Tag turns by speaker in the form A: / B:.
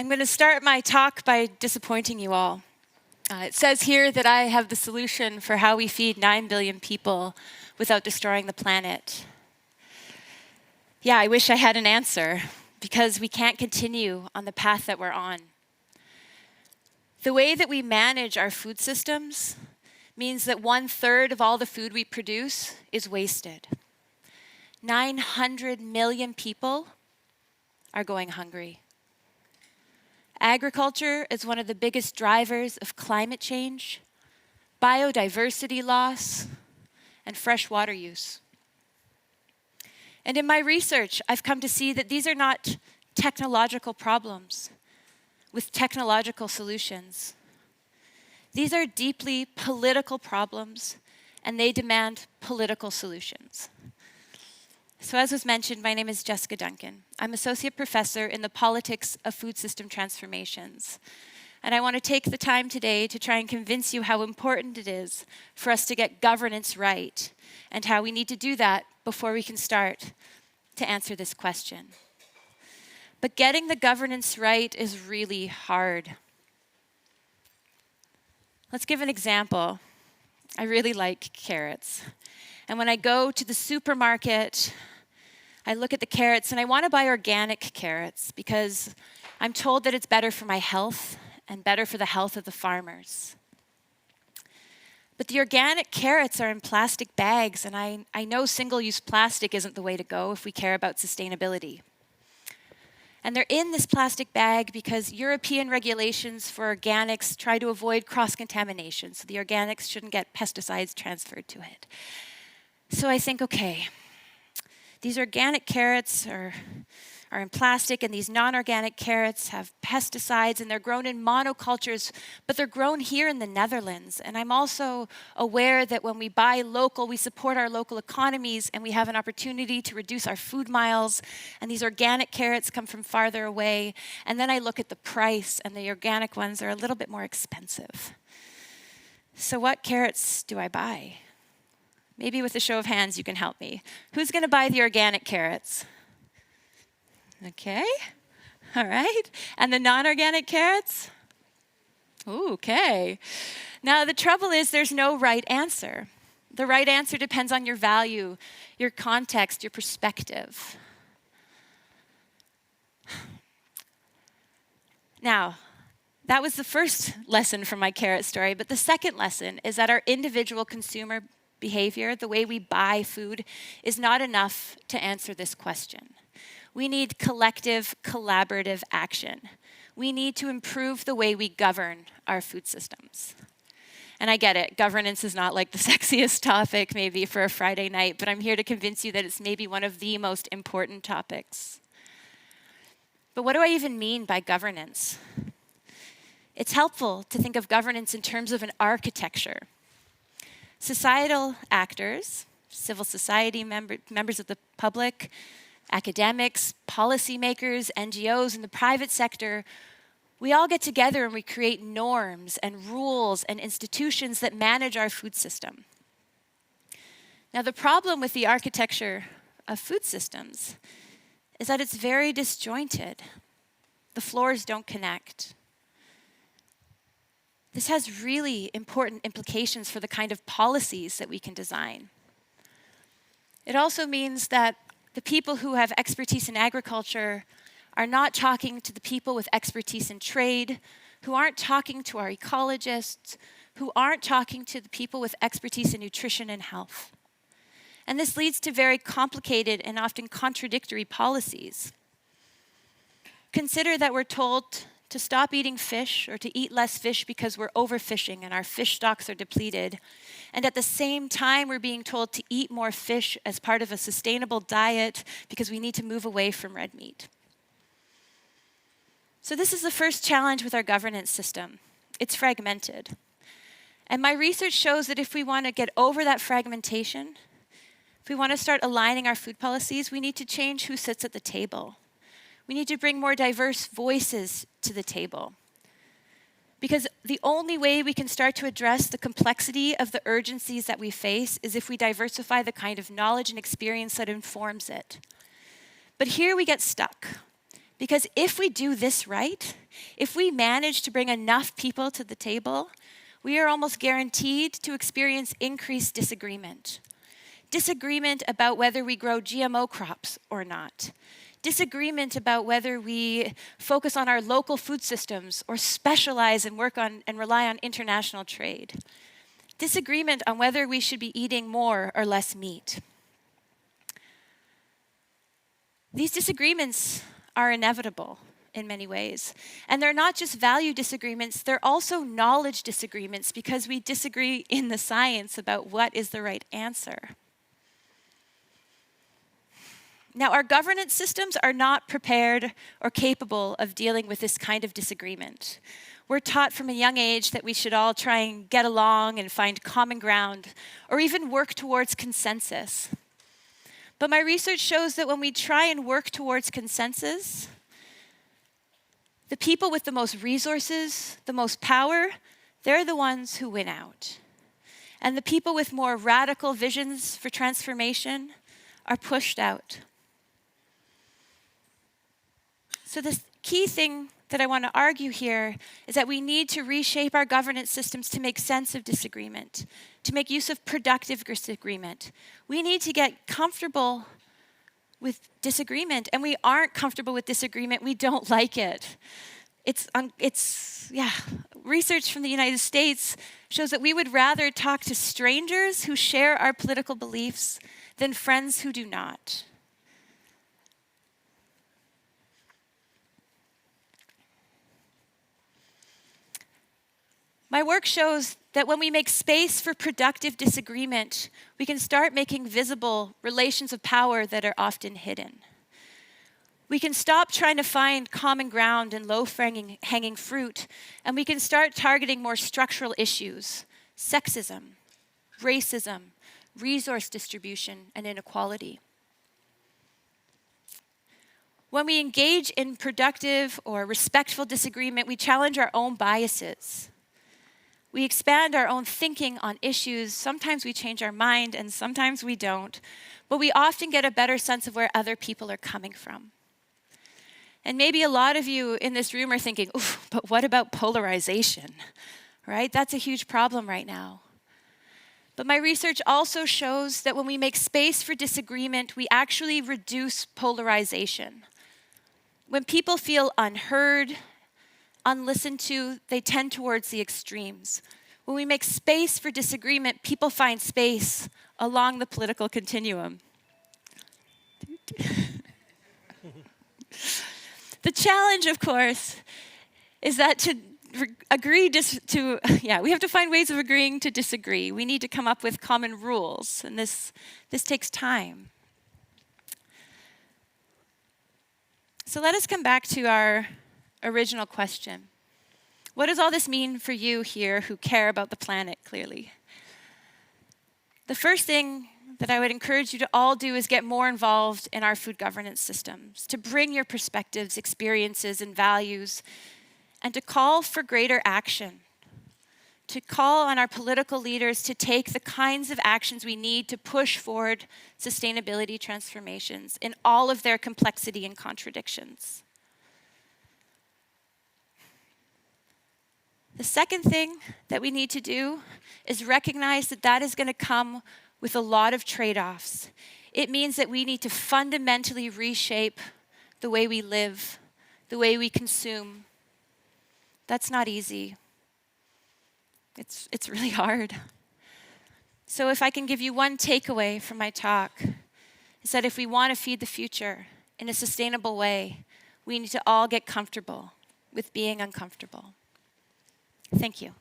A: I'm going to start my talk by disappointing you all. It says here that I have the solution for how we feed 9 billion people without destroying the planet. Yeah, I wish I had an answer, because we can't continue on the path that we're on. The way that we manage our food systems means that 1/3 of all the food we produce is wasted. 900 million people are going hungry. Agriculture is one of the biggest drivers of climate change, biodiversity loss, and fresh water use. And in my research, I've come to see that these are not technological problems with technological solutions. These are deeply political problems, and they demand political solutions. So as was mentioned, my name is Jessica Duncan. I'm Associate Professor in the Politics of Food System Transformations. And I want to take the time today to try and convince you how important it is for us to get governance right, and how we need to do that before we can start to answer this question. But getting the governance right is really hard. Let's give an example. I really like carrots. And when I go to the supermarket, I look at the carrots and I want to buy organic carrots because I'm told that it's better for my health and better for the health of the farmers. But the organic carrots are in plastic bags, and I know single-use plastic isn't the way to go if we care about sustainability. And they're in this plastic bag because European regulations for organics try to avoid cross-contamination, so the organics shouldn't get pesticides transferred to it. So I think, okay, these organic carrots are in plastic, and these non-organic carrots have pesticides, and they're grown in monocultures, but they're grown here in the Netherlands. And I'm also aware that when we buy local, we support our local economies, and we have an opportunity to reduce our food miles, and these organic carrots come from farther away. And then I look at the price, and the organic ones are a little bit more expensive. So what carrots do I buy? Maybe with a show of hands you can help me. Who's going to buy the organic carrots? Okay, all right. And the non-organic carrots? Ooh, okay. Now the trouble is there's no right answer. The right answer depends on your value, your context, your perspective. Now, that was the first lesson from my carrot story, but the second lesson is that our individual consumer behavior, the way we buy food, is not enough to answer this question. We need collective, collaborative action. We need to improve the way we govern our food systems. And I get it, governance is not like the sexiest topic maybe for a Friday night, but I'm here to convince you that it's maybe one of the most important topics. But what do I even mean by governance? It's helpful to think of governance in terms of an architecture. Societal actors, civil society members of the public, academics, policymakers, NGOs, and the private sector, we all get together and we create norms and rules and institutions that manage our food system. Now, the problem with the architecture of food systems is that it's very disjointed. The floors don't connect. This has really important implications for the kind of policies that we can design. It also means that the people who have expertise in agriculture are not talking to the people with expertise in trade, who aren't talking to our ecologists, who aren't talking to the people with expertise in nutrition and health. And this leads to very complicated and often contradictory policies. Consider that we're told to stop eating fish or to eat less fish because we're overfishing and our fish stocks are depleted. And at the same time, we're being told to eat more fish as part of a sustainable diet because we need to move away from red meat. So this is the first challenge with our governance system. It's fragmented. And my research shows that if we want to get over that fragmentation, if we want to start aligning our food policies, we need to change who sits at the table. We need to bring more diverse voices to the table. Because the only way we can start to address the complexity of the urgencies that we face is if we diversify the kind of knowledge and experience that informs it. But here we get stuck Because if we do this right, if we manage to bring enough people to the table, we are almost guaranteed to experience increased disagreement. Disagreement about whether we grow GMO crops or not. Disagreement about whether we focus on our local food systems or specialize and work on and rely on international trade. Disagreement on whether we should be eating more or less meat. These disagreements are inevitable in many ways. And they're not just value disagreements, they're also knowledge disagreements because we disagree in the science about what is the right answer. Now, our governance systems are not prepared or capable of dealing with this kind of disagreement. We're taught from a young age that we should all try and get along and find common ground, or even work towards consensus. But my research shows that when we try and work towards consensus, the people with the most resources, the most power, they're the ones who win out. And the people with more radical visions for transformation are pushed out. So the key thing that I want to argue here is that we need to reshape our governance systems to make sense of disagreement, to make use of productive disagreement. We need to get comfortable with disagreement, and we aren't comfortable with disagreement. We don't like it. Research from the United States shows that we would rather talk to strangers who share our political beliefs than friends who do not. My work shows that when we make space for productive disagreement, we can start making visible relations of power that are often hidden. We can stop trying to find common ground and low-hanging fruit, and we can start targeting more structural issues: sexism, racism, resource distribution, and inequality. When we engage in productive or respectful disagreement, we challenge our own biases. We expand our own thinking on issues. Sometimes we change our mind and sometimes we don't, but we often get a better sense of where other people are coming from. And maybe a lot of you in this room are thinking, oof, but what about polarization, right? That's a huge problem right now. But my research also shows that when we make space for disagreement, we actually reduce polarization. When people feel unheard, unlistened to, they tend towards the extremes. When we make space for disagreement, people find space along the political continuum. The challenge, of course, is that we have to find ways of agreeing to disagree. We need to come up with common rules, and this takes time. So let us come back to our original question. What does all this mean for you here who care about the planet clearly? The first thing that I would encourage you to all do is get more involved in our food governance systems, to bring your perspectives, experiences, and values, and to call for greater action, to call on our political leaders to take the kinds of actions we need to push forward sustainability transformations in all of their complexity and contradictions. The second thing that we need to do is recognize that that is going to come with a lot of trade-offs. It means that we need to fundamentally reshape the way we live, the way we consume. That's not easy. It's really hard. So if I can give you one takeaway from my talk, is that if we want to feed the future in a sustainable way, we need to all get comfortable with being uncomfortable. Thank you.